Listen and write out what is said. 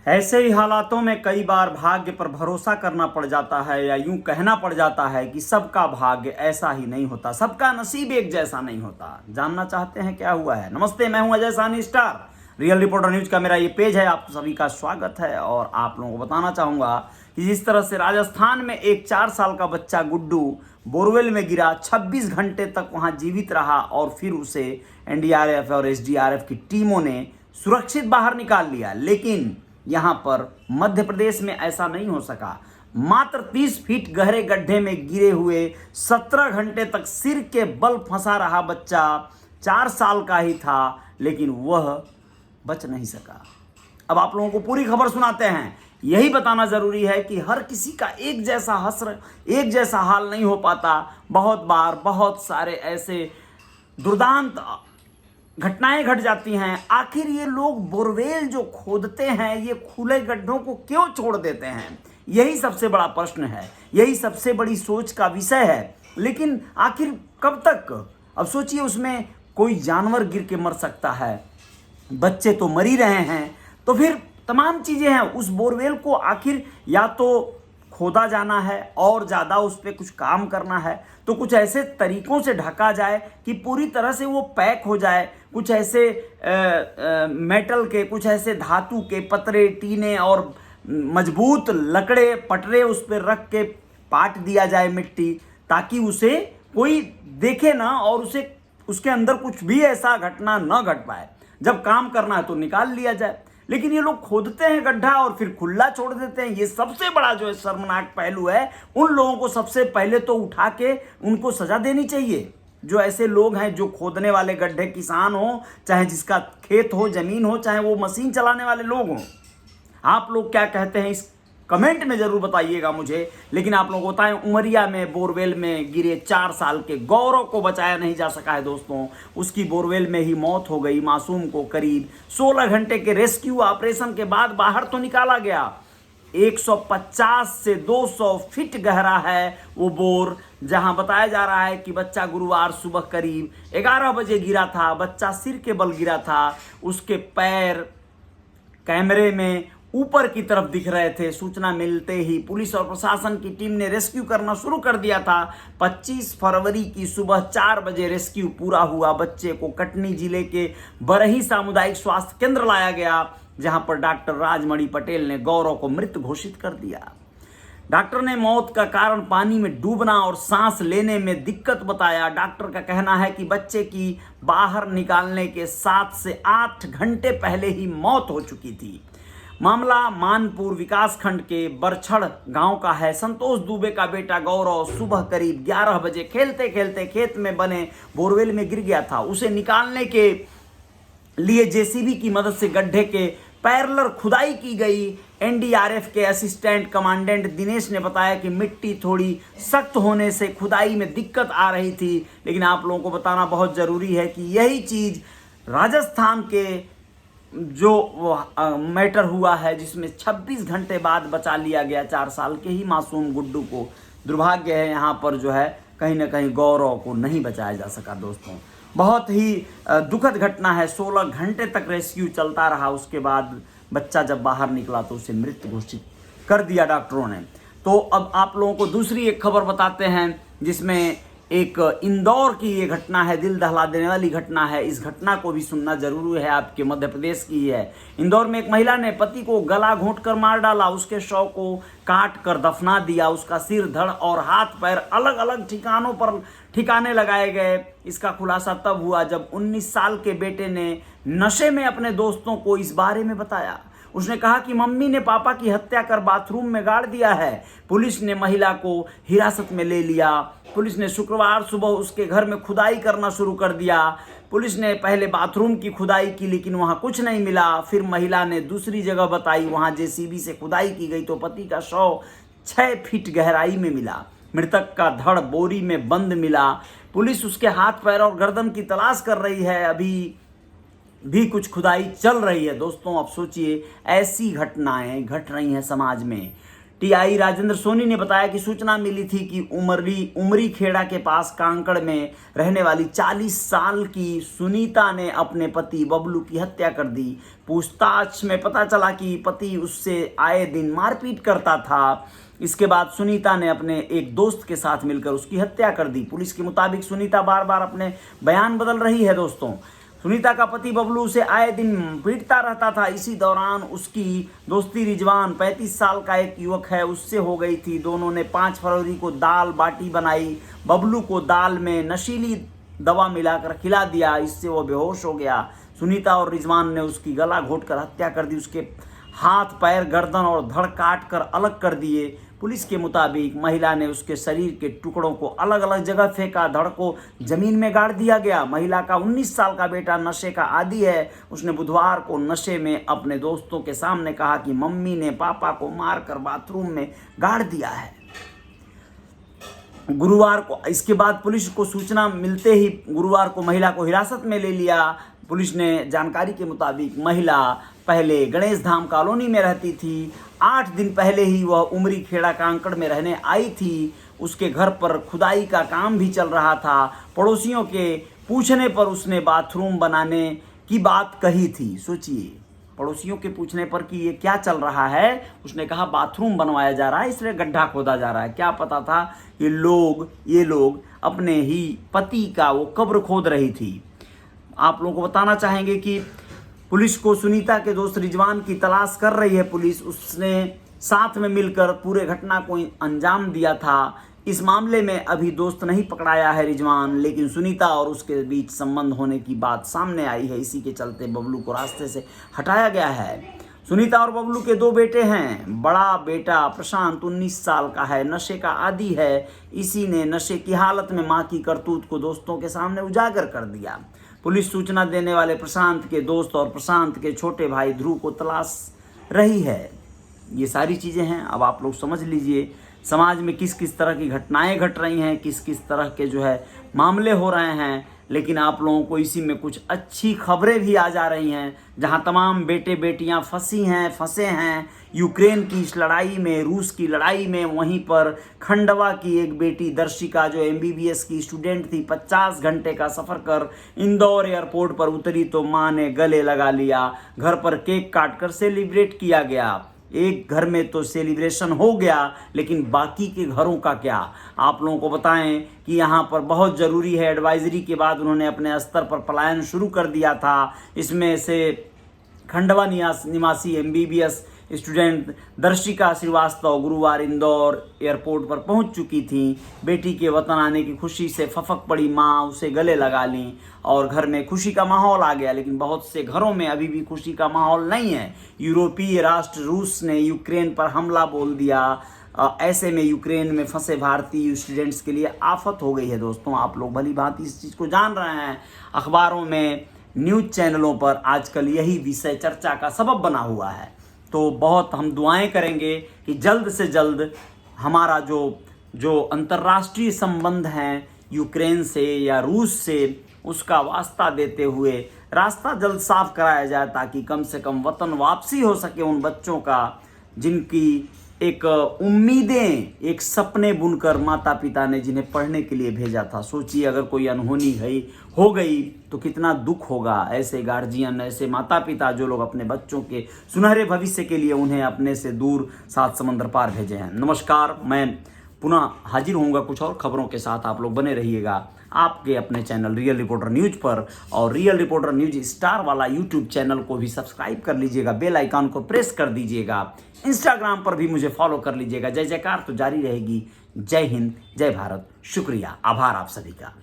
ऐसे ही हालातों में कई बार भाग्य पर भरोसा करना पड़ जाता है या यूं कहना पड़ जाता है कि सबका भाग्य ऐसा ही नहीं होता, सबका नसीब एक जैसा नहीं होता। जानना चाहते हैं क्या हुआ है? नमस्ते, मैं हूं अजय सानी स्टार। रियल रिपोर्टर न्यूज का मेरा ये पेज है, आप सभी का स्वागत है। और आप लोगों को बताना चाहूंगा कि जिस तरह से राजस्थान में एक 4 साल का बच्चा गुड्डू बोरवेल में गिरा, 26 घंटे तक वहां जीवित रहा और फिर उसे एनडीआरएफ और एसडीआरएफ की टीमों ने सुरक्षित बाहर निकाल लिया, लेकिन यहां पर मध्य प्रदेश में ऐसा नहीं हो सका। मात्र 30 फीट गहरे गड्ढे में गिरे हुए 17 घंटे तक सिर के बल फंसा रहा बच्चा 4 साल का ही था, लेकिन वह बच नहीं सका। अब आप लोगों को पूरी खबर सुनाते हैं। यही बताना जरूरी है कि हर किसी का एक जैसा हश्र, एक जैसा हाल नहीं हो पाता। बहुत बार बहुत सारे ऐसे दुर्दांत घटनाएं घट जाती हैं। आखिर ये लोग बोरवेल जो खोदते हैं, ये खुले गड्ढों को क्यों छोड़ देते हैं? यही सबसे बड़ा प्रश्न है, यही सबसे बड़ी सोच का विषय है। लेकिन आखिर कब तक? अब सोचिए, उसमें कोई जानवर गिर के मर सकता है, बच्चे तो मर ही रहे हैं, तो फिर तमाम चीजें हैं। उस बोरवेल को आखिर या तो खोदा जाना है और ज़्यादा उस पर कुछ काम करना है, तो कुछ ऐसे तरीकों से ढका जाए कि पूरी तरह से वो पैक हो जाए। कुछ ऐसे मेटल के, कुछ ऐसे धातु के पतरे, टीने और मजबूत लकड़े पटरे उस पर रख के पाट दिया जाए मिट्टी, ताकि उसे कोई देखे ना और उसे उसके अंदर कुछ भी ऐसा घटना न घट पाए। जब काम करना है तो निकाल लिया जाए। लेकिन ये लोग खोदते हैं गड्ढा और फिर खुला छोड़ देते हैं। ये सबसे बड़ा जो है शर्मनाक पहलू है। उन लोगों को सबसे पहले तो उठा के उनको सजा देनी चाहिए, जो ऐसे लोग हैं जो खोदने वाले गड्ढे, किसान हो चाहे जिसका खेत हो, जमीन हो, चाहे वो मशीन चलाने वाले लोग हों। आप लोग क्या कहते हैं इस कमेंट में जरूर बताइएगा मुझे। लेकिन आप लोगों को बताएं, उमरिया में बोरवेल में गिरे 4 साल के गौरव को बचाया नहीं जा सका है दोस्तों। उसकी बोरवेल में ही मौत हो गई। मासूम को करीब 16 घंटे के रेस्क्यू ऑपरेशन के बाद बाहर तो निकाला गया। 150 से 200 फीट गहरा है वो बोर, जहां बताया जा रहा है कि बच्चा गुरुवार सुबह करीब 11 बजे गिरा था। बच्चा सिर के बल गिरा था। उसके पैर कैमरे में ऊपर की तरफ दिख रहे थे। सूचना मिलते ही पुलिस और प्रशासन की टीम ने रेस्क्यू करना शुरू कर दिया था। 25 फरवरी की सुबह 4 बजे रेस्क्यू पूरा हुआ। बच्चे को कटनी जिले के बरही सामुदायिक स्वास्थ्य केंद्र लाया गया, जहां पर डॉक्टर राजमणि पटेल ने गौरव को मृत घोषित कर दिया। डॉक्टर ने मौत का कारण पानी में डूबना और सांस लेने में दिक्कत बताया। डॉक्टर का कहना है कि बच्चे की बाहर निकालने के 7 से 8 घंटे पहले ही मौत हो चुकी थी। मामला मानपुर विकासखंड के बरछड़ गांव का है। संतोष दुबे का बेटा गौरव सुबह करीब 11 बजे खेलते खेलते खेत में बने बोरवेल में गिर गया था। उसे निकालने के लिए जेसीबी की मदद से गड्ढे के पैरेलल खुदाई की गई। एनडीआरएफ के असिस्टेंट कमांडेंट दिनेश ने बताया कि मिट्टी थोड़ी सख्त होने से खुदाई में दिक्कत आ रही थी। लेकिन आप लोगों को बताना बहुत जरूरी है कि यही चीज राजस्थान के जो मैटर हुआ है, जिसमें 26 घंटे बाद बचा लिया गया 4 साल के ही मासूम गुड्डू को। दुर्भाग्य है यहाँ पर जो है कहीं ना कहीं गौरव को नहीं बचाया जा सका दोस्तों। बहुत ही दुखद घटना है। 16 घंटे तक रेस्क्यू चलता रहा। उसके बाद बच्चा जब बाहर निकला तो उसे मृत घोषित कर दिया डॉक्टरों ने। तो अब आप लोगों को दूसरी एक खबर बताते हैं, जिसमें एक इंदौर की ये घटना है। दिल दहला देने वाली घटना है। इस घटना को भी सुनना जरूरी है, आपके मध्य प्रदेश की है। इंदौर में एक महिला ने पति को गला घोंटकर मार डाला, उसके शव को काट कर दफना दिया। उसका सिर, धड़ और हाथ पैर अलग अलग ठिकानों पर ठिकाने लगाए गए। इसका खुलासा तब हुआ जब 19 साल के बेटे ने नशे में अपने दोस्तों को इस बारे में बताया। उसने कहा कि मम्मी ने पापा की हत्या कर बाथरूम में गाड़ दिया है। पुलिस ने महिला को हिरासत में ले लिया। पुलिस ने शुक्रवार सुबह उसके घर में खुदाई करना शुरू कर दिया। पुलिस ने पहले बाथरूम की खुदाई की, लेकिन वहां कुछ नहीं मिला। फिर महिला ने दूसरी जगह बताई, वहां जेसीबी से खुदाई की गई तो पति का शव 6 फीट गहराई में मिला। मृतक का धड़ बोरी में बंद मिला। पुलिस उसके हाथ पैर और गर्दन की तलाश कर रही है। अभी भी कुछ खुदाई चल रही है दोस्तों। अब सोचिए, ऐसी घटनाएं घट रही हैं समाज में। टीआई राजेंद्र सोनी ने बताया कि सूचना मिली थी कि उमरी खेड़ा के पास कांकड़ में रहने वाली 40 साल की सुनीता ने अपने पति बबलू की हत्या कर दी। पूछताछ में पता चला कि पति उससे आए दिन मारपीट करता था। इसके बाद सुनीता ने अपने एक दोस्त के साथ मिलकर उसकी हत्या कर दी। पुलिस के मुताबिक सुनीता बार बार अपने बयान बदल रही है। दोस्तों, सुनीता का पति बबलू उसे आए दिन पीटता रहता था। इसी दौरान उसकी दोस्ती रिजवान 35 साल का एक युवक है उससे हो गई थी। दोनों ने 5 फरवरी को दाल बाटी बनाई। बबलू को दाल में नशीली दवा मिलाकर खिला दिया, इससे वो बेहोश हो गया। सुनीता और रिजवान ने उसकी गला घोंटकर हत्या कर दी। उसके हाथ, पैर, गर्दन और धड़ काट कर अलग कर दिए। पुलिस के मुताबिक महिला ने उसके शरीर के टुकड़ों को अलग अलग जगह फेंका। धड़ को जमीन में गाड़ दिया गया। महिला का 19 साल का बेटा नशे का आदी है। उसने बुधवार को नशे में अपने दोस्तों के सामने कहा कि मम्मी ने पापा को मारकर बाथरूम में गाड़ दिया है। गुरुवार को इसके बाद पुलिस को सूचना मिलते ही गुरुवार को महिला को हिरासत में ले लिया। पुलिस ने जानकारी के मुताबिक महिला पहले गणेश धाम कॉलोनी में रहती थी। 8 दिन पहले ही वह उमरी खेड़ा कांकड़ में रहने आई थी। उसके घर पर खुदाई का काम भी चल रहा था। पड़ोसियों के पूछने पर उसने बाथरूम बनाने की बात कही थी। सोचिए, पड़ोसियों के पूछने पर कि ये क्या चल रहा है, उसने कहा बाथरूम बनवाया जा रहा है, इसलिए गड्ढा खोदा जा रहा है। क्या पता था ये लोग अपने ही पति का वो कब्र खोद रही थी। आप लोगों को बताना चाहेंगे कि पुलिस को सुनीता के दोस्त रिजवान की तलाश कर रही है। पुलिस उसने साथ में मिलकर पूरे घटना को अंजाम दिया था। इस मामले में अभी दोस्त नहीं पकड़ाया है रिजवान, लेकिन सुनीता और उसके बीच संबंध होने की बात सामने आई है। इसी के चलते बबलू को रास्ते से हटाया गया है। सुनीता और बबलू के 2 बेटे हैं। बड़ा बेटा प्रशांत 19 साल का है, नशे का आदी है। इसी ने नशे की हालत में मां की करतूत को दोस्तों के सामने उजागर कर दिया। पुलिस सूचना देने वाले प्रशांत के दोस्त और प्रशांत के छोटे भाई ध्रुव को तलाश रही है। ये सारी चीज़ें हैं। अब आप लोग समझ लीजिए समाज में किस किस तरह की घटनाएं घट रही हैं, किस किस तरह के जो है मामले हो रहे हैं। लेकिन आप लोगों को इसी में कुछ अच्छी खबरें भी आ जा रही हैं, जहां तमाम बेटे बेटियां फंसे हैं यूक्रेन की इस लड़ाई में, रूस की लड़ाई में। वहीं पर खंडवा की एक बेटी दर्शिका जो MBBS की स्टूडेंट थी, 50 घंटे का सफ़र कर इंदौर एयरपोर्ट पर उतरी तो माँ ने गले लगा लिया। घर पर केक काटकर सेलिब्रेट किया गया। एक घर में तो सेलिब्रेशन हो गया, लेकिन बाकी के घरों का क्या? आप लोगों को बताएं कि यहाँ पर बहुत ज़रूरी है। एडवाइजरी के बाद उन्होंने अपने स्तर पर पलायन शुरू कर दिया था। इसमें से खंडवा निवासी MBBS स्टूडेंट दर्शिका श्रीवास्तव गुरुवार इंदौर एयरपोर्ट पर पहुंच चुकी थी। बेटी के वतन आने की खुशी से फफक पड़ी मां, उसे गले लगा ली और घर में खुशी का माहौल आ गया। लेकिन बहुत से घरों में अभी भी खुशी का माहौल नहीं है। यूरोपीय राष्ट्र रूस ने यूक्रेन पर हमला बोल दिया। ऐसे में यूक्रेन में फंसे भारतीय स्टूडेंट्स के लिए आफत हो गई है। दोस्तों, आप लोग भली भांति इस चीज़ को जान रहे हैं। अखबारों में, न्यूज़ चैनलों पर आजकल यही विषय चर्चा का सबब बना हुआ है। तो बहुत हम दुआएं करेंगे कि जल्द से जल्द हमारा जो अंतर्राष्ट्रीय संबंध हैं यूक्रेन से या रूस से, उसका वास्ता देते हुए रास्ता जल्द साफ कराया जाए, ताकि कम से कम वतन वापसी हो सके उन बच्चों का जिनकी एक उम्मीदें, एक सपने बुनकर माता पिता ने जिन्हें पढ़ने के लिए भेजा था। सोचिए अगर कोई अनहोनी हो गई तो कितना दुख होगा। ऐसे गार्जियन, ऐसे माता पिता जो लोग अपने बच्चों के सुनहरे भविष्य के लिए उन्हें अपने से दूर 7 समंदर पार भेजे हैं। नमस्कार, मैं पुनः हाजिर होऊंगा कुछ और खबरों के साथ। आप लोग बने रहिएगा आपके अपने चैनल रियल रिपोर्टर न्यूज पर, और रियल रिपोर्टर न्यूज स्टार वाला यूट्यूब चैनल को भी सब्सक्राइब कर लीजिएगा, बेल आइकन को प्रेस कर दीजिएगा। इंस्टाग्राम पर भी मुझे फॉलो कर लीजिएगा। जय जयकार तो जारी रहेगी। जय हिंद, जय भारत। शुक्रिया, आभार आप सभी का।